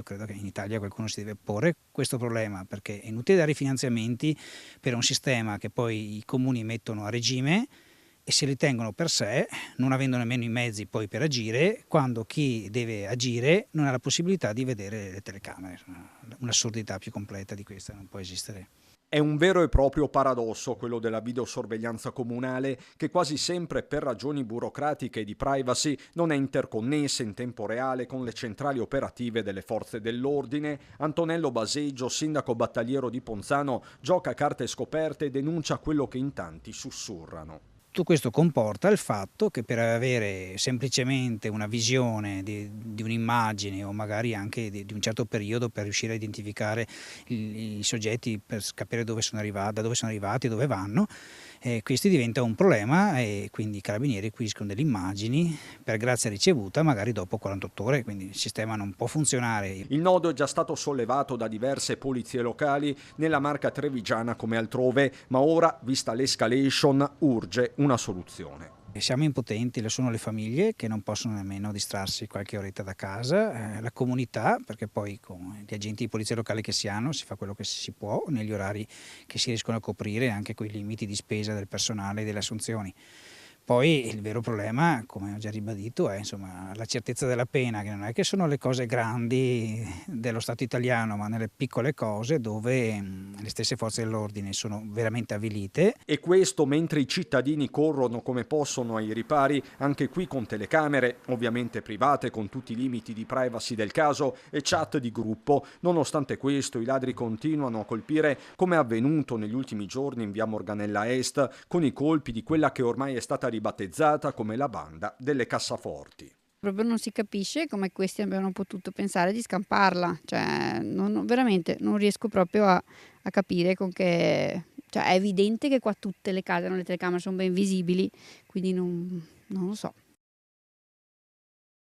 credo che in Italia qualcuno si deve porre questo problema, perché è inutile dare i finanziamenti per un sistema che poi i comuni mettono a regime e si ritengono per sé, non avendo nemmeno i mezzi poi per agire, quando chi deve agire non ha la possibilità di vedere le telecamere. Un'assurdità più completa di questa non può esistere. È un vero e proprio paradosso quello della videosorveglianza comunale, che quasi sempre per ragioni burocratiche e di privacy non è interconnessa in tempo reale con le centrali operative delle forze dell'ordine. Antonello Baseggio, sindaco battagliero di Ponzano, gioca a carte scoperte e denuncia quello che in tanti sussurrano. Tutto questo comporta il fatto che per avere semplicemente una visione di un'immagine o magari anche di un certo periodo per riuscire a identificare i soggetti, per capire dove sono arrivati, da dove sono arrivati e dove vanno, questo diventa un problema e quindi i carabinieri acquisiscono delle immagini per grazia ricevuta magari dopo 48 ore, quindi il sistema non può funzionare. Il nodo è già stato sollevato da diverse polizie locali nella Marca trevigiana come altrove, ma ora, vista l'escalation, urge una soluzione. Siamo impotenti, lo sono le famiglie che non possono nemmeno distrarsi qualche oretta da casa, la comunità, perché poi con gli agenti di polizia locale che si hanno si fa quello che si può negli orari che si riescono a coprire, anche con i limiti di spesa del personale e delle assunzioni. Poi il vero problema, come ho già ribadito, è insomma la certezza della pena, che non è che sono le cose grandi dello Stato italiano, ma nelle piccole cose dove le stesse forze dell'ordine sono veramente avvilite. E questo mentre i cittadini corrono come possono ai ripari, anche qui con telecamere, ovviamente private, con tutti i limiti di privacy del caso, e chat di gruppo. Nonostante questo, i ladri continuano a colpire, come è avvenuto negli ultimi giorni in via Morganella Est, con i colpi di quella che ormai è stata ribattezzata come la banda delle cassaforti. Proprio non si capisce come questi abbiano potuto pensare di scamparla, cioè veramente non riesco proprio a capire con che, cioè è evidente che qua tutte le case hanno le telecamere, sono ben visibili, quindi non lo so.